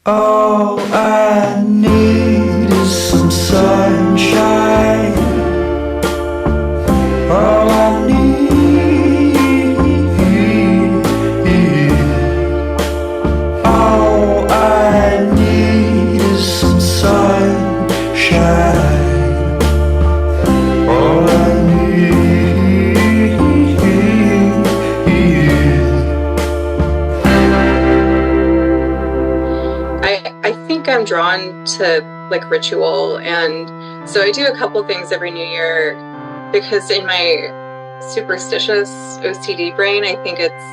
All I need is some sunshine. All I need, all I need is some sunshine. All I need. I think I'm drawn to like ritual, and so I do a couple things every New Year because in my superstitious OCD brain, I think it's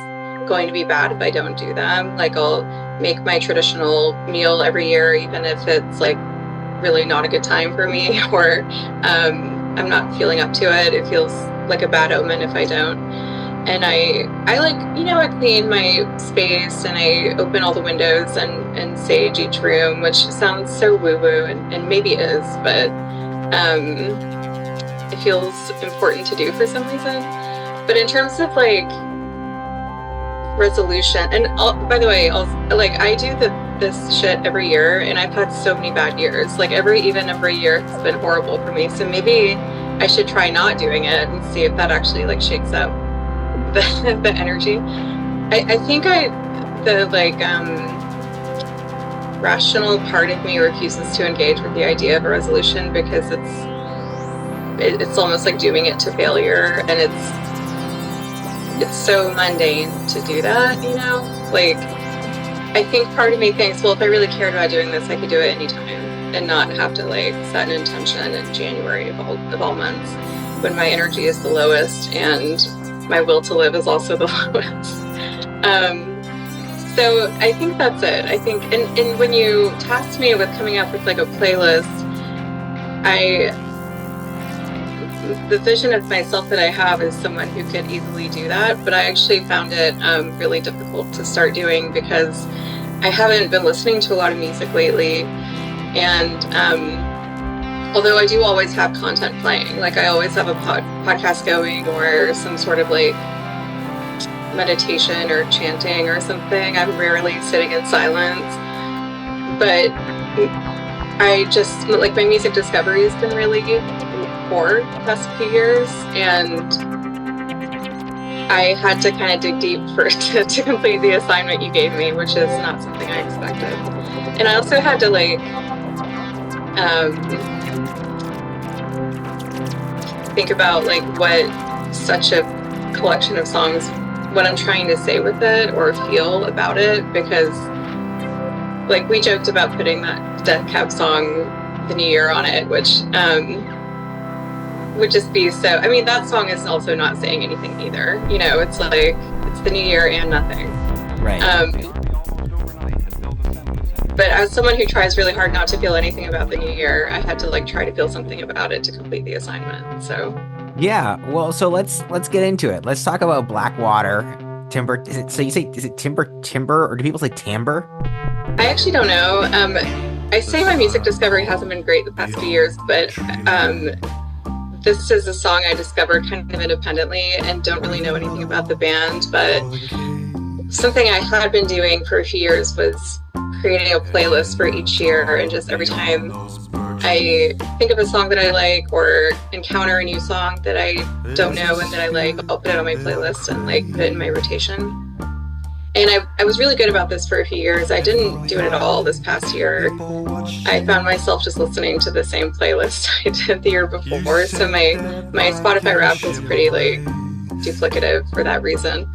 going to be bad if I don't do them. Like I'll make my traditional meal every year, even if it's like really not a good time for me or I'm not feeling up to it. It feels like a bad omen if I don't. And I like, I clean my space and I open all the windows and sage each room, which sounds so woo-woo and maybe is, but it feels important to do for some reason. But in terms of like resolution, and by the way, I do this shit every year, and I've had so many bad years. Like every even number of years has been horrible for me. So maybe I should try not doing it and see if that actually like shakes up the energy. I think the rational part of me refuses to engage with the idea of a resolution because it's almost like dooming it to failure, and it's so mundane to do that, like I think part of me thinks, well, if I really cared about doing this, I could do it anytime and not have to like set an intention in January of all months when my energy is the lowest and my will to live is also the lowest. So I think that's it. I think, and when you tasked me with coming up with like a playlist, the vision of myself that I have is someone who could easily do that, but I actually found it really difficult to start doing because I haven't been listening to a lot of music lately, and although I do always have content playing, like I always have a podcast going or some sort of like meditation or chanting or something. I'm rarely sitting in silence, but I just, like, my music discovery has been really poor the past few years, and I had to kind of dig deep to complete the assignment you gave me, which is not something I expected. And I also had to like think about like what such a collection of songs, what I'm trying to say with it or feel about it, because like we joked about putting that Death Cab song, The New Year, on it, which would just be so, I mean, that song is also not saying anything either, it's like it's the New Year and nothing. Right. But as someone who tries really hard not to feel anything about the New Year, I had to like try to feel something about it to complete the assignment. So yeah, well, so let's get into it. Let's talk about Blackwater. Timber. Is it timber, or do people say timbre? I actually don't know. I say my music discovery hasn't been great the past few years, but this is a song I discovered kind of independently and don't really know anything about the band, but something I had been doing for a few years was creating a playlist for each year, and just every time I think of a song that I like or encounter a new song that I don't know and that I like, I'll put it on my playlist and like put it in my rotation. And I was really good about this for a few years. I didn't do it at all this past year. I found myself just listening to the same playlist I did the year before. So my Spotify Wrapped was pretty like duplicative for that reason.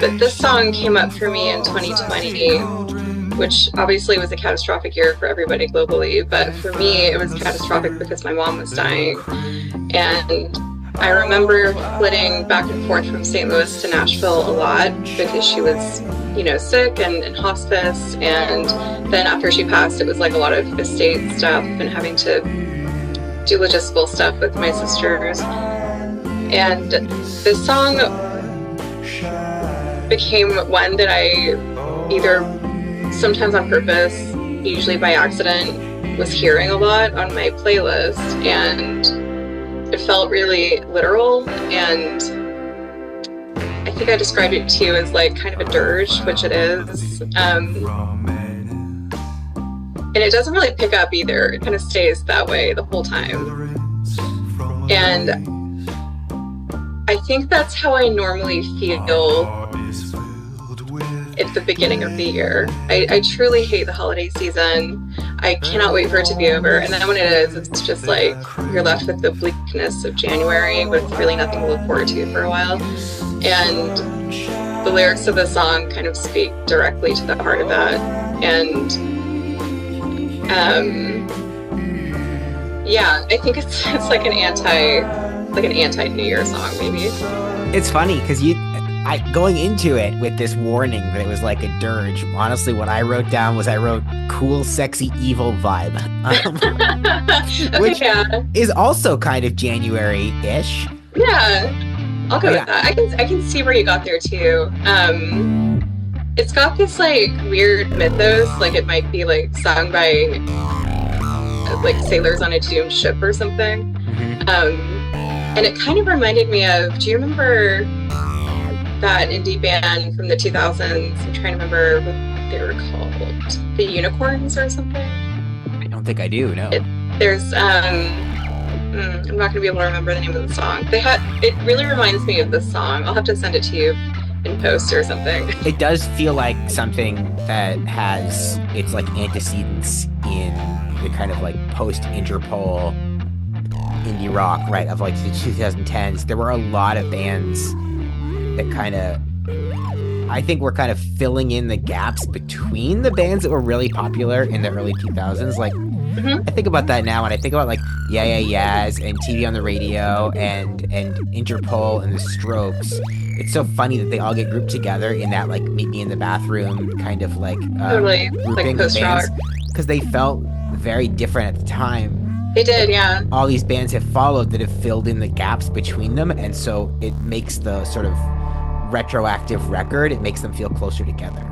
But this song came up for me in 2020, which obviously was a catastrophic year for everybody globally. But for me, it was catastrophic because my mom was dying. And I remember flitting back and forth from St. Louis to Nashville a lot because she was, sick and in hospice. And then after she passed, it was like a lot of estate stuff and having to do logistical stuff with my sisters. And this song became one that I either sometimes on purpose, usually by accident, was hearing a lot on my playlist, and it felt really literal, and I think I described it to you as like kind of a dirge, which it is. And it doesn't really pick up either. It kind of stays that way the whole time. And I think that's how I normally feel at the beginning of the year. I truly hate the holiday season. I cannot wait for it to be over. And then when it is, it's just like you're left with the bleakness of January with really nothing to look forward to for a while. And the lyrics of the song kind of speak directly to the heart of that. And yeah, I think it's like an anti-New Year song, maybe. It's funny because going into it with this warning that it was like a dirge, honestly, what I wrote down was cool, sexy, evil vibe. Which is also kind of January-ish. Yeah, I'll go with that. I can see where you got there too. It's got this like weird mythos, like it might be like sung by like sailors on a doomed ship or something. And it kind of reminded me of, do you remember that indie band from the 2000s? I'm trying to remember what they were called. The Unicorns or something? I don't think I do, no. There's, I'm not going to be able to remember the name of the song. It really reminds me of this song. I'll have to send it to you in post or something. It does feel like something that has its like antecedents in the kind of like post-Interpol indie rock, right, of like the 2010s. There were a lot of bands that kind of, I think we're kind of filling in the gaps between the bands that were really popular in the early 2000s. Like, I think about that now, and I think about like Yeah Yeah Yeahs and TV on the Radio and Interpol and the Strokes. It's so funny that they all get grouped together in that like meet me in the bathroom kind of like totally, grouping like of bands, because they felt very different at the time. They did, yeah. All these bands have followed that have filled in the gaps between them, and so it makes the sort of retroactive record, it makes them feel closer together.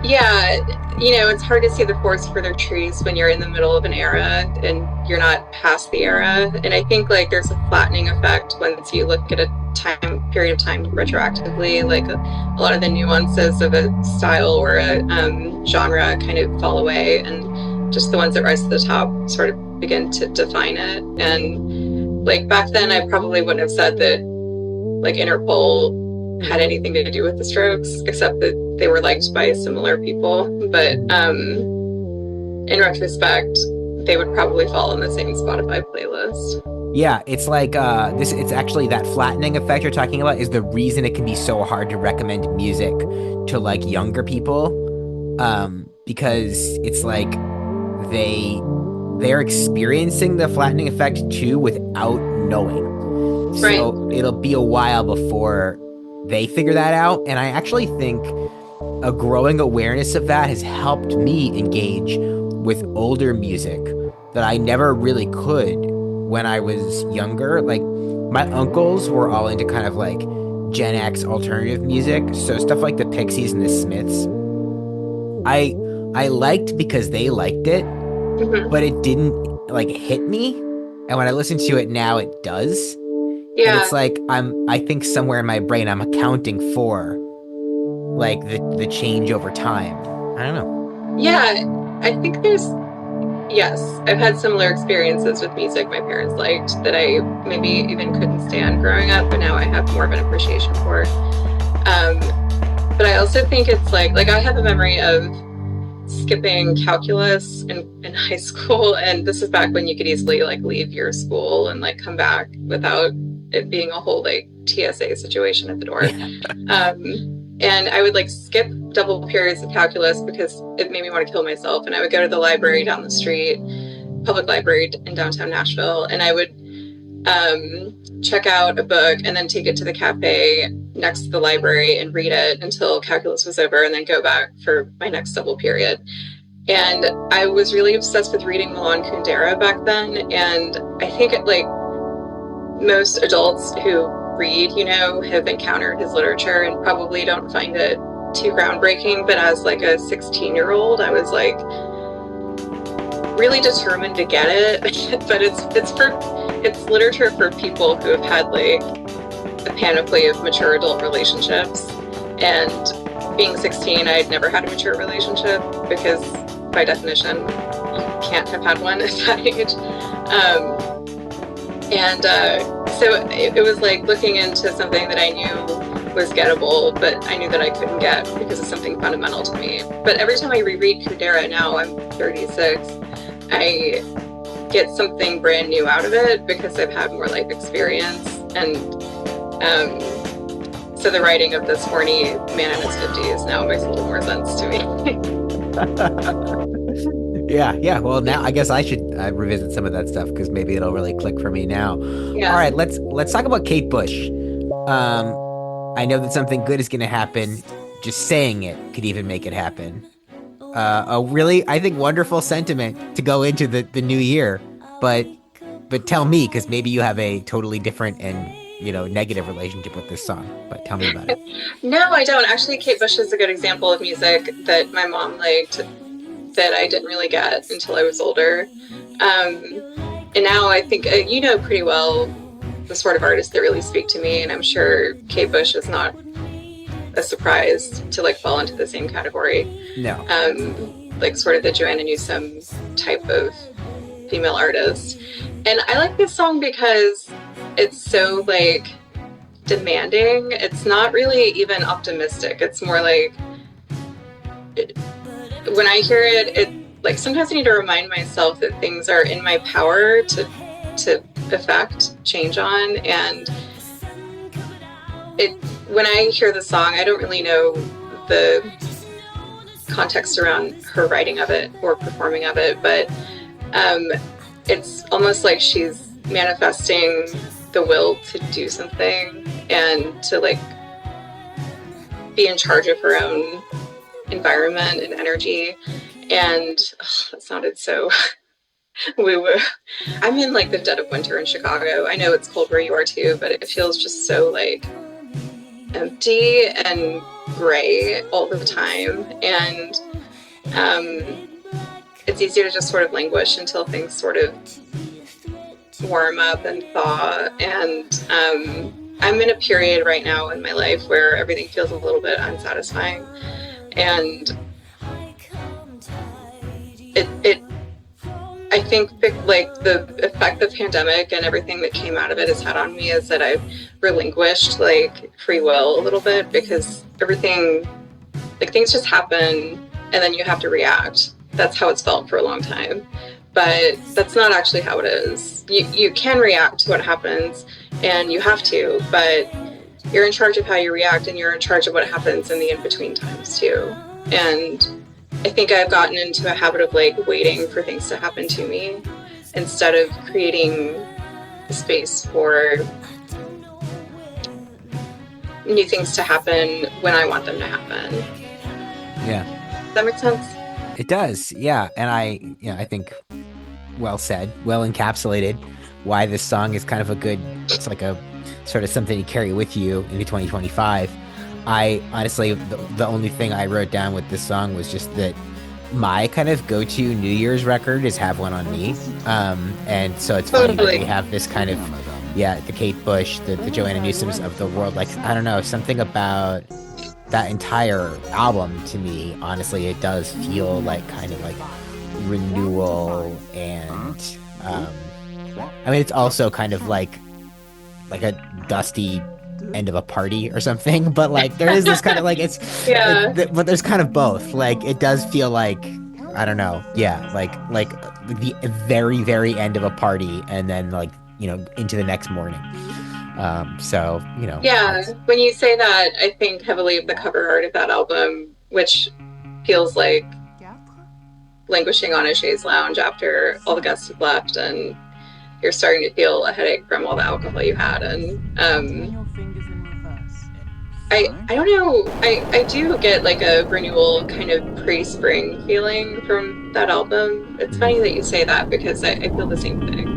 Yeah, it's hard to see the forest for their trees when you're in the middle of an era and you're not past the era. And I think like there's a flattening effect once you look at a period of time retroactively. Like a lot of the nuances of a style or a genre kind of fall away, and just the ones that rise to the top sort of begin to define it. And like back then, I probably wouldn't have said that like Interpol had anything to do with the Strokes, except that they were liked by similar people. But in retrospect, they would probably fall in the same Spotify playlist. Yeah, it's like it's actually that flattening effect you're talking about is the reason it can be so hard to recommend music to like younger people, because it's like they're experiencing the flattening effect too without knowing. Right. So it'll be a while before they figure that out, and I actually think a growing awareness of that has helped me engage with older music that I never really could when I was younger. Like my uncles were all into kind of like Gen X alternative music, so stuff like the Pixies and the Smiths I liked because they liked it, but it didn't like hit me, and when I listen to it now it does. Yeah. And it's like I think somewhere in my brain I'm accounting for like the change over time. I don't know. Yeah, I think yes, I've had similar experiences with music my parents liked that I maybe even couldn't stand growing up, but now I have more of an appreciation for. But I also think it's like I have a memory of skipping calculus in high school, and this is back when you could easily like leave your school and like come back without it being a whole like TSA situation at the door. And I would like skip double periods of calculus because it made me want to kill myself. And I would go to the library down the street, public library in downtown Nashville, and I would check out a book and then take it to the cafe next to the library and read it until calculus was over, and then go back for my next double period. And I was really obsessed with reading Milan Kundera back then. And I think like most adults who read, have encountered his literature and probably don't find it too groundbreaking. But as like a 16-year-old, I was like really determined to get it. But it's literature for people who have had like a panoply of mature adult relationships. And being 16, I had never had a mature relationship because, by definition, you can't have had one at that age. So it was like looking into something that I knew was gettable, but I knew that I couldn't get because of something fundamental to me. But every time I reread Kudera now, I'm 36, I get something brand new out of it because I've had more life experience. And so the writing of this horny man in his 50s now makes a little more sense to me. Yeah. Well, now I guess I should revisit some of that stuff because maybe it'll really click for me now. Yeah. All right, let's talk about Kate Bush. I know that something good is going to happen. Just saying it could even make it happen. A really, I think, wonderful sentiment to go into the new year. But tell me, because maybe you have a totally different and negative relationship with this song. But tell me about it. No, I don't. Actually, Kate Bush is a good example of music that my mom liked that I didn't really get until I was older. And now I think you know pretty well the sort of artists that really speak to me, and I'm sure Kate Bush is not a surprise to like fall into the same category. No. Like sort of the Joanna Newsom type of female artist. And I like this song because it's so like demanding. It's not really even optimistic. It's more like when I hear it like sometimes I need to remind myself that things are in my power to affect change on. And when I hear the song, I don't really know the context around her writing of it or performing of it, but it's almost like she's manifesting the will to do something and to like be in charge of her own environment and energy. And that sounded so woo-woo. I'm in like the dead of winter in Chicago. I know it's cold where you are too, but it feels just so like empty and gray all the time. And it's easy to just sort of languish until things sort of warm up and thaw. And I'm in a period right now in my life where everything feels a little bit unsatisfying. And I think like the effect the pandemic and everything that came out of it has had on me is that I've relinquished like free will a little bit, because everything, like things just happen and then you have to react. That's how it's felt for a long time. But that's not actually how it is. You can react to what happens and you have to, but you're in charge of how you react and you're in charge of what happens in the in-between times too. And I think I've gotten into a habit of like waiting for things to happen to me instead of creating a space for new things to happen when I want them to happen. Yeah. Does that make sense? It does. Yeah. And I think well said, well encapsulated why this song is kind of it's like a sort of something to carry with you into 2025. I honestly, the only thing I wrote down with this song was just that my kind of go-to New Year's record is Have One on Me. And so it's funny that we have this kind of, the Kate Bush, the Joanna Newsoms of the world. Like, I don't know, something about that entire album to me, honestly, it does feel like kind of like renewal. And I mean, it's also kind of like a dusty end of a party or something, but like there is this kind of like but there's kind of both. Like it does feel like, I don't know, like the very, very end of a party and then like, into the next morning. So when you say that, I think heavily of the cover art of that album, which feels like languishing on a chaise lounge after all the guests have left and you're starting to feel a headache from all the alcohol you had. And I don't know, I do get like a renewal kind of pre-spring feeling from that album. It's funny that you say that because I feel the same thing.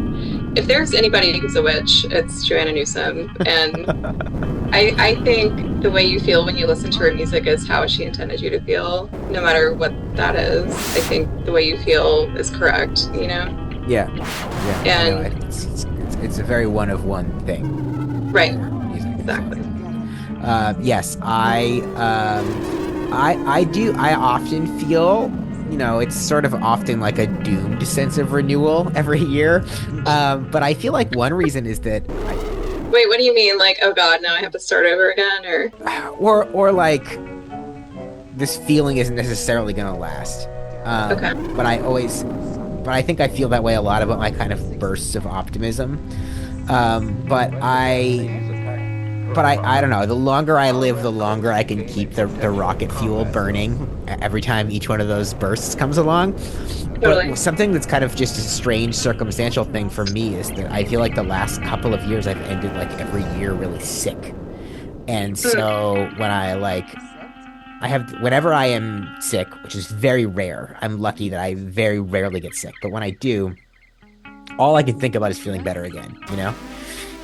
If there's anybody who's a witch, it's Joanna Newsom. And I think the way you feel when you listen to her music is how she intended you to feel, no matter what that is. I think the way you feel is correct, Yeah. And it's a very one of one thing. Right. Music. exactly. Yes, I do. I often feel, it's sort of often like a doomed sense of renewal every year. But I feel like one reason is that, Wait, what do you mean? Like, oh God, now I have to start over again, or like this feeling isn't necessarily going to last. Okay. But I think I feel that way a lot about my kind of bursts of optimism. But I don't know. The longer I live, the longer I can keep the rocket fuel burning every time each one of those bursts comes along. Totally. But something that's kind of just a strange circumstantial thing for me is that I feel like the last couple of years I've ended like every year really sick. And so when whenever I am sick, which is very rare, I'm lucky that I very rarely get sick. But when I do, all I can think about is feeling better again,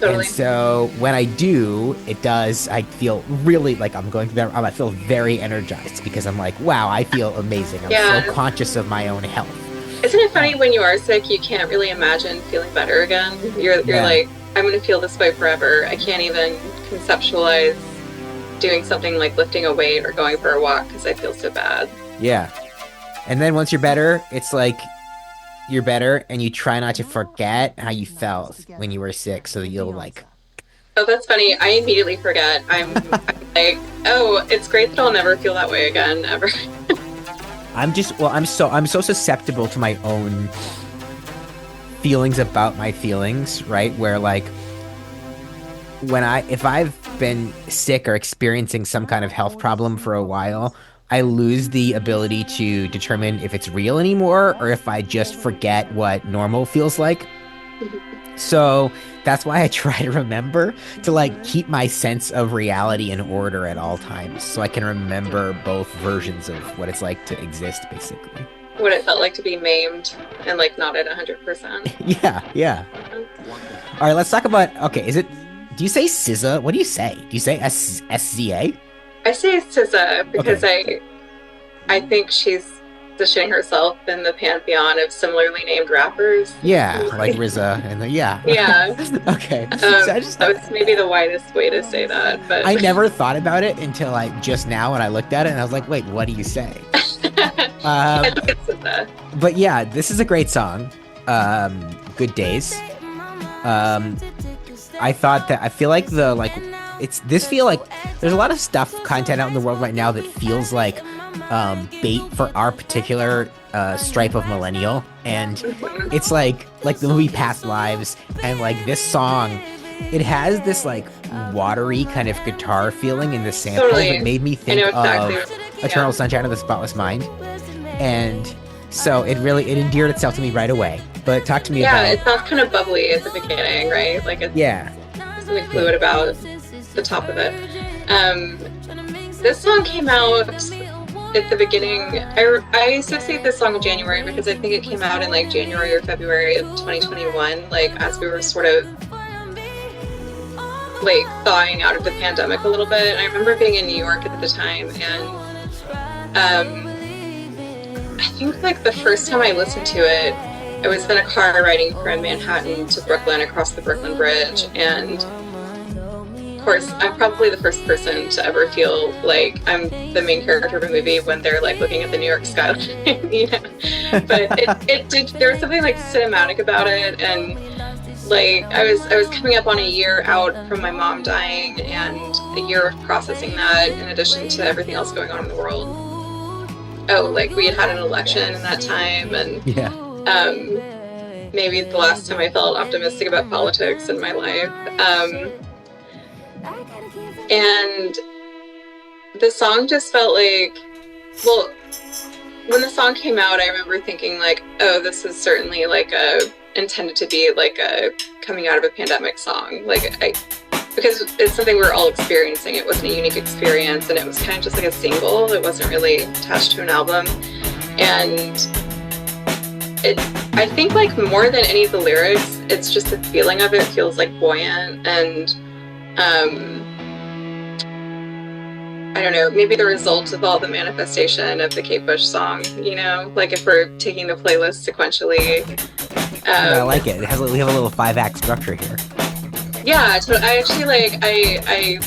Totally. And so when I do, I feel really like I'm going through that. I feel very energized because I'm like, wow, I feel amazing. I'm so conscious of my own health. Isn't it funny when you are sick, you can't really imagine feeling better again? You're like, I'm going to feel this way forever. I can't even conceptualize doing something like lifting a weight or going for a walk because I feel so bad. Yeah. And then once you're better, it's like you're better and you try not to forget how you felt when you were sick so that you'll like... Oh, that's funny. I immediately forget. I'm like, oh, it's great that I'll never feel that way again, ever. I'm so susceptible to my own feelings about my feelings, right? Where like if I've been sick or experiencing some kind of health problem for a while, I lose the ability to determine if it's real anymore or if I just forget what normal feels like. So that's why I try to remember to like keep my sense of reality in order at all times so I can remember both versions of what it's like to exist, basically. What it felt like to be maimed and like not at 100%. Yeah. All right, let's talk about, okay, do you say SZA? What do you say? Do you say SZA? I say SZA because okay. I think she's positioning herself in the pantheon of similarly named rappers. Yeah, like RZA and Yeah. Okay. So it's maybe the widest way to say that, but I never thought about it until like just now when I looked at it and I was like, wait, what do you say? I think it's SZA. But yeah, this is a great song. Good Days. I feel like there's a lot of content out in the world right now that feels like bait for our particular stripe of millennial, and it's like the movie Past Lives, and like this song, it has this like watery kind of guitar feeling in the sample that made me think of Eternal Sunshine of the Spotless Mind, and so it endeared itself to me right away. But talk to me about... Yeah, it sounds kind of bubbly at the beginning, right? Like there's something fluid about the top of it. This song came out at the beginning. I associate this song with January because I think it came out in like January or February of 2021, like as we were sort of like thawing out of the pandemic a little bit. And I remember being in New York at the time, and I think like the first time I listened to it, I was in a car riding from Manhattan to Brooklyn across the Brooklyn Bridge, and of course I'm probably the first person to ever feel like I'm the main character of a movie when they're like looking at the New York skyline, but it did, there was something like cinematic about it, and like I was coming up on a year out from my mom dying and a year of processing that in addition to everything else going on in the world. Oh, like we had an election in that time, and maybe the last time I felt optimistic about politics in my life. And the song just felt like, well, when the song came out, I remember thinking like, oh, this is certainly like intended to be like a coming out of a pandemic song. Because it's something we're all experiencing. It wasn't a unique experience, and it was kind of just like a single. It wasn't really attached to an album. And I think like more than any of the lyrics, it's just the feeling of it feels like buoyant, and I don't know, maybe the result of all the manifestation of the Kate Bush song, like if we're taking the playlist sequentially. I like it. We have a little 5-act structure here. Yeah, so I actually I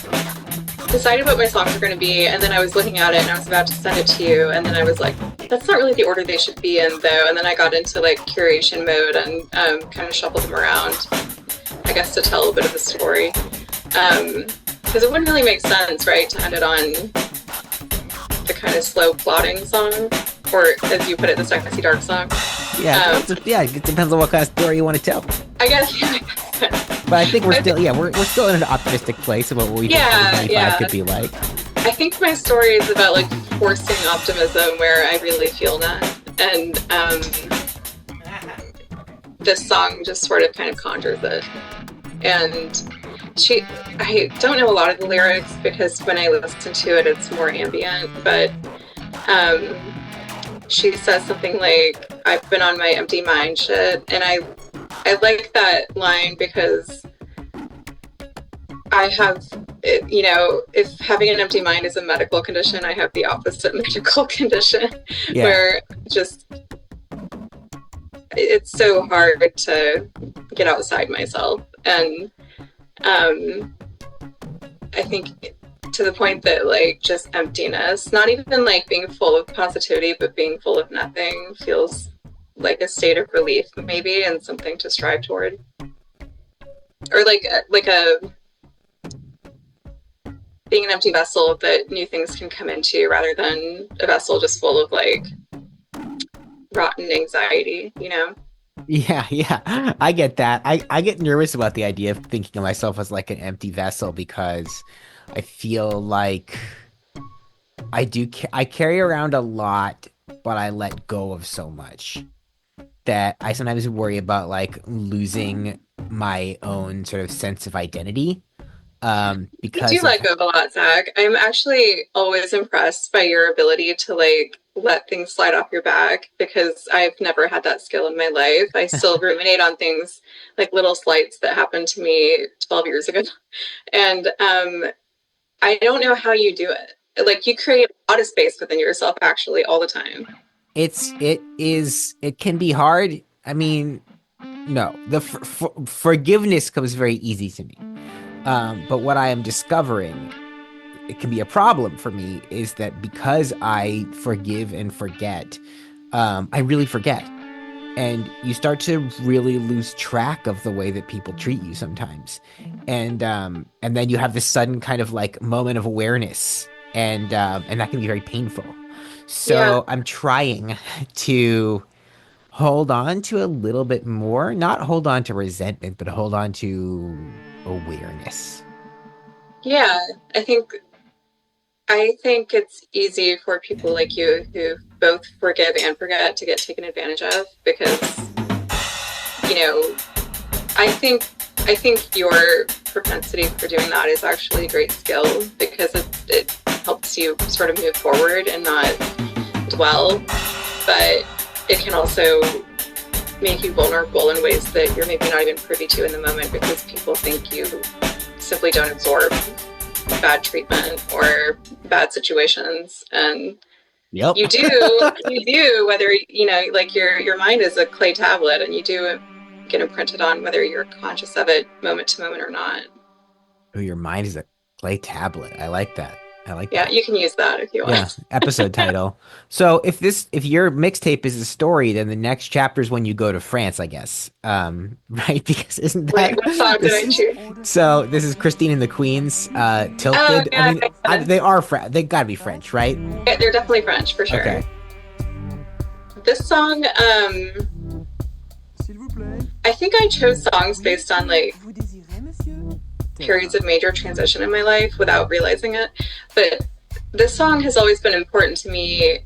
decided what my songs were going to be, and then I was looking at it and I was about to send it to you, and then I was like, that's not really the order they should be in though, and then I got into like curation mode and kind of shuffled them around, I guess, to tell a bit of the story, because it wouldn't really make sense, right, to end it on the kind of slow plodding song, or as you put it, the sexy dark song. Yeah, it depends on what kind of story you want to tell. I guess, yeah. But I think we're still in an optimistic place about what we think 2025 could be like. I think my story is about like forcing optimism where I really feel none, and this song just sort of kind of conjures it. And I don't know a lot of the lyrics because when I listen to it, it's more ambient, but she says something like, I've been on my empty mind shit, and I like that line because I have, you know, if having an empty mind is a medical condition, I have the opposite medical condition, where just it's so hard to get outside myself. And I think to the point that like just emptiness, not even like being full of positivity, but being full of nothing feels like a state of relief maybe, and something to strive toward, or like a being an empty vessel that new things can come into, rather than a vessel just full of like rotten anxiety, you know? Yeah, I get that. I get nervous about the idea of thinking of myself as like an empty vessel, because I feel like I carry around a lot, but I let go of so much that I sometimes worry about like losing my own sort of sense of identity. Because you do let go of a lot, Zach. I'm actually always impressed by your ability to like let things slide off your back, because I've never had that skill in my life. I still ruminate on things like little slights that happened to me 12 years ago. And I don't know how you do it. Like, you create a lot of space within yourself actually all the time. It can be hard. I mean, no, the forgiveness comes very easy to me. But what I am discovering, it can be a problem for me, is that because I forgive and forget, I really forget. And you start to really lose track of the way that people treat you sometimes. And then you have this sudden kind of like moment of awareness, and that can be very painful. So I'm trying to hold on to a little bit more, not hold on to resentment, but hold on to awareness. Yeah, I think it's easy for people like you who both forgive and forget to get taken advantage of, because, you know, I think your propensity for doing that is actually a great skill, because it helps you sort of move forward and not dwell, but it can also make you vulnerable in ways that you're maybe not even privy to in the moment, because people think you simply don't absorb bad treatment or bad situations. And you do, whether, you know, like your mind is a clay tablet, and you do get imprinted on whether you're conscious of it moment to moment or not. Oh, your mind is a clay tablet. I like that. Yeah, you can use that if you want. Yeah, episode title. So if your mixtape is a story, then the next chapter is when you go to France, I guess. Right? Because isn't that... Wait, what song did I choose? So this is Christine and the Queens, Tilted. Oh, yeah, I mean, they are they gotta be French, right? Yeah, they're definitely French, for sure. Okay. This song, I think I chose songs based on like periods of major transition in my life without realizing it, but this song has always been important to me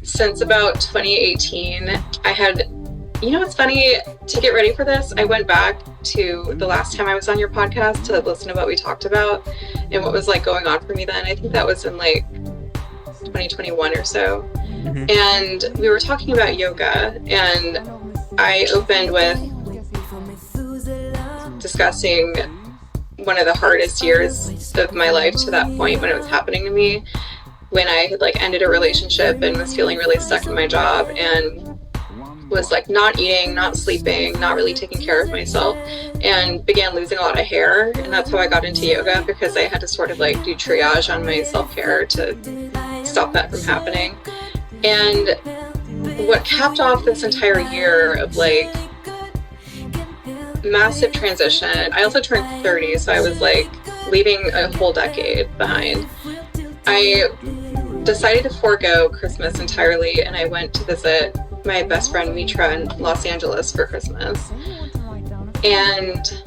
since about 2018. I had, you know what's funny, to get ready for this, I went back to the last time I was on your podcast to listen to what we talked about and what was like going on for me then. I think that was in like 2021 or so. Mm-hmm. And we were talking about yoga, and I opened with discussing one of the hardest years of my life to that point when it was happening to me, when I had like ended a relationship and was feeling really stuck in my job, and was like not eating, not sleeping, not really taking care of myself, and began losing a lot of hair. And that's how I got into yoga, because I had to sort of like do triage on my self-care to stop that from happening. And what capped off this entire year of like massive transition, I also turned 30, so I was like leaving a whole decade behind. I decided to forego Christmas entirely, and I went to visit my best friend Mitra in Los Angeles for Christmas. And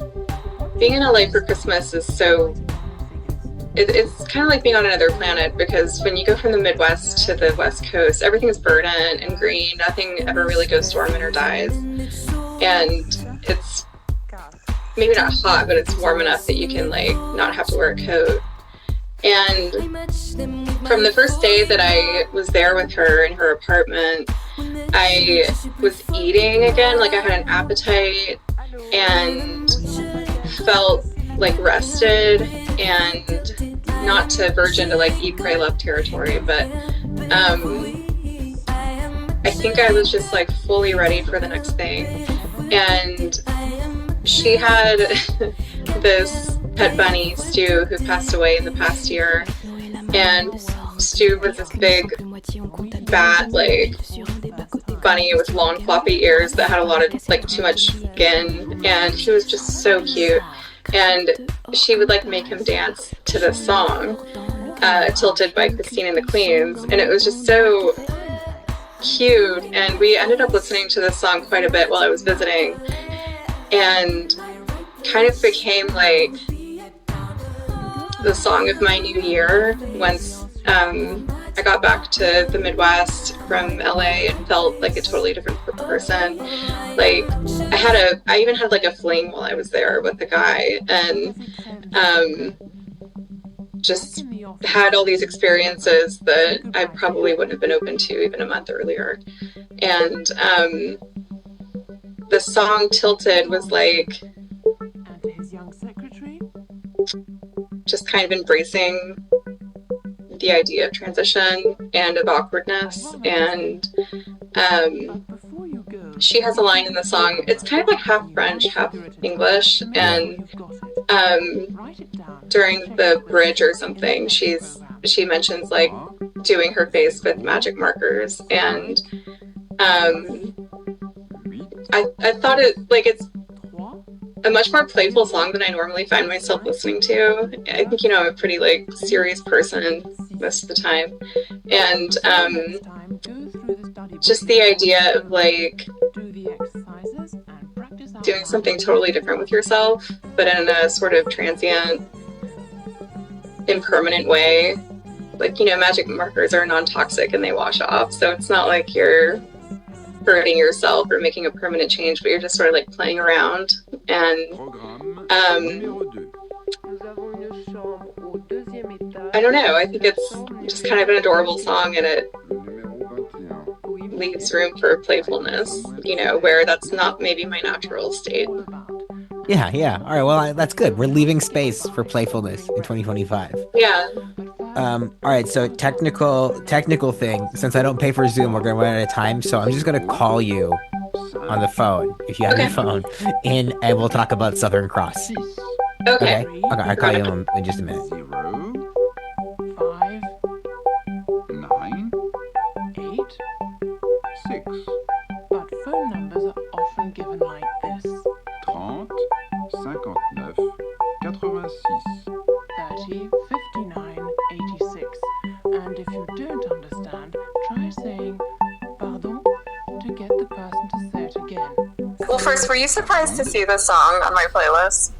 being in LA for Christmas is so, it's kind of like being on another planet, because when you go from the Midwest to the West Coast, everything's verdant and green, nothing ever really goes dormant or dies. And it's maybe not hot, but it's warm enough that you can like not have to wear a coat. And from the first day that I was there with her in her apartment, I was eating again, like I had an appetite and felt like rested, and not to verge into like eat, pray, love territory, but I think I was just like fully ready for the next thing. And she had this pet bunny, Stu, who passed away in the past year. And Stu was this big, fat, like, bunny with long, floppy ears that had a lot of, like, too much skin. And he was just so cute. And she would, like, make him dance to this song, Tilted by Christine and the Queens. And it was just so cute. And we ended up listening to this song quite a bit while I was visiting. And kind of became, like, the song of my new year once I got back to the Midwest from LA and felt like a totally different person. Like I even had like a fling while I was there with the guy, and just had all these experiences that I probably wouldn't have been open to even a month earlier. And the song Tilted was like just kind of embracing the idea of transition and of awkwardness. And she has a line in the song, it's kind of like half French, half English, and during the bridge or something, she mentions like doing her face with magic markers. And I thought it's a much more playful song than I normally find myself listening to. I think, I'm a pretty like serious person most of the time. And just the idea of like doing something totally different with yourself, but in a sort of transient, impermanent way. Like, magic markers are non-toxic and they wash off. So it's not like you're hurting yourself or making a permanent change, but you're just sort of like playing around. And I don't know, I think it's just kind of an adorable song, and it leaves room for playfulness, where that's not maybe my natural state. Yeah. All right, well, that's good. We're leaving space for playfulness in 2025. Yeah. All right, so technical thing. Since I don't pay for Zoom, we're going to run out of time, so I'm just going to call you on the phone, if you have your phone, and we'll talk about Southern Cross. Okay. I'll call you in just a minute. 0, 5, 9, 8, 6. But phone numbers are often given like this. 30, 59, 86. 30, 59, 86. And if you don't understand, try saying, pardon, to get the person to say it again. Well, first, were you surprised to see this song on my playlist?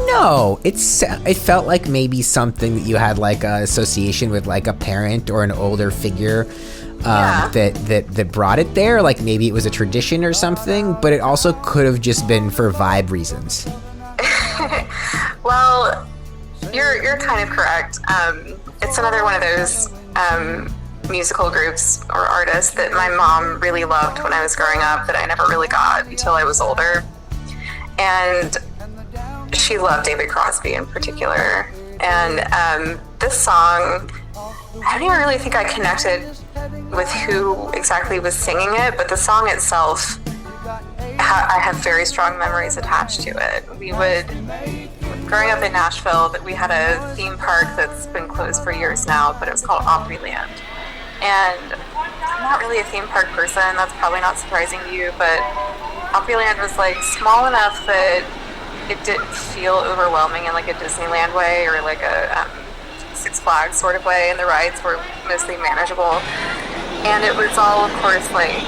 No, it felt like maybe something that you had like a association with like a parent or an older figure that brought it there. Like maybe it was a tradition or something, but it also could have just been for vibe reasons. Well, you're kind of correct. It's another one of those musical groups or artists that my mom really loved when I was growing up that I never really got until I was older. And she loved David Crosby in particular. And this song, I don't even really think I connected with who exactly was singing it, but the song itself, I have very strong memories attached to it. Growing up in Nashville, we had a theme park that's been closed for years now, but it was called Opryland. And I'm not really a theme park person, that's probably not surprising to you, but Opryland was like small enough that it didn't feel overwhelming in like a Disneyland way or like a Six Flags sort of way, and the rides were mostly manageable. And it was all, of course, like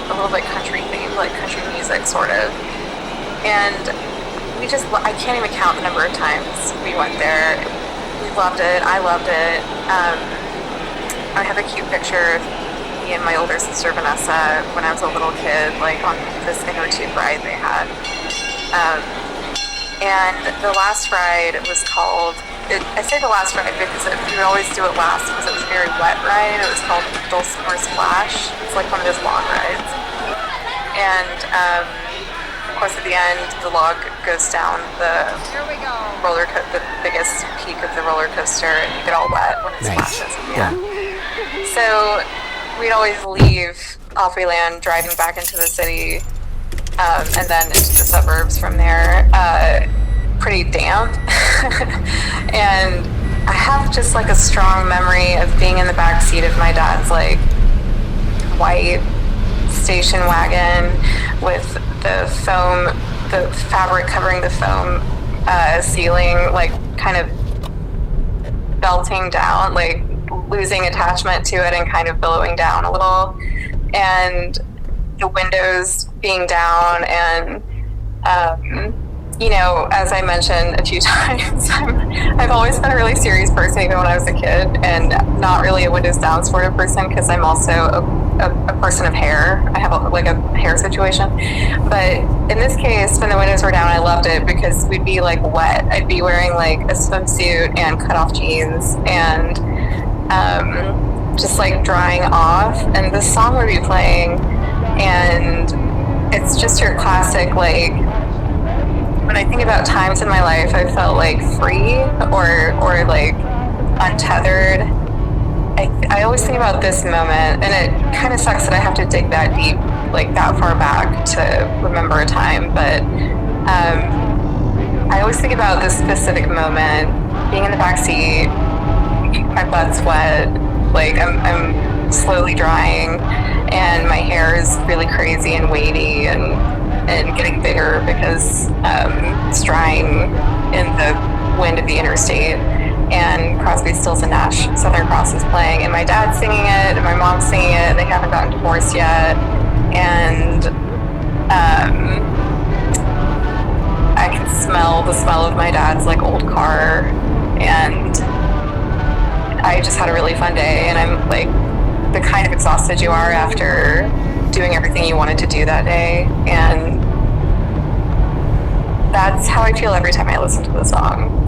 a little bit country themed, like country music sort of. And I can't even count the number of times we went there. We loved it. I loved it. I have a cute picture of me and my older sister Vanessa when I was a little kid, like on this inner tube ride they had. And the last ride was called, I say the last ride because we would always do it last because it was a very wet ride. It was called Dulcimer Splash. It's like one of those long rides. And of course at the end the log goes down the the biggest peak of the roller coaster, and you get all wet when it splashes at the end. So we'd always leave Opryland driving back into the city, and then into the suburbs from there, pretty damp. And I have just like a strong memory of being in the back seat of my dad's like white station wagon with the fabric covering the foam ceiling, like kind of belting down, like losing attachment to it and kind of billowing down a little, and the windows being down. And you know, as I mentioned a few times, I've always been a really serious person even when I was a kid, and not really a windows down sort of person because I'm also a person of hair. I have a hair situation. But in this case, when the windows were down, I loved it because we'd be like wet. I'd be wearing like a swimsuit and cut off jeans and just like drying off, and this song would be playing, and it's just your classic, like, when I think about times in my life I felt like free or like untethered, I always think about this moment, and it kind of sucks that I have to dig that deep, like that far back to remember a time, but I always think about this specific moment, being in the backseat, my butt's wet, like I'm slowly drying, and my hair is really crazy and weighty and getting bigger because it's drying in the wind of the interstate, and Crosby, Stills and Nash Southern Cross is playing, and my dad's singing it and my mom's singing it, and they haven't gotten divorced yet, and I can smell the smell of my dad's like old car, and I just had a really fun day. And I'm like the kind of exhausted you are after doing everything you wanted to do that day, and that's how I feel every time I listen to the song.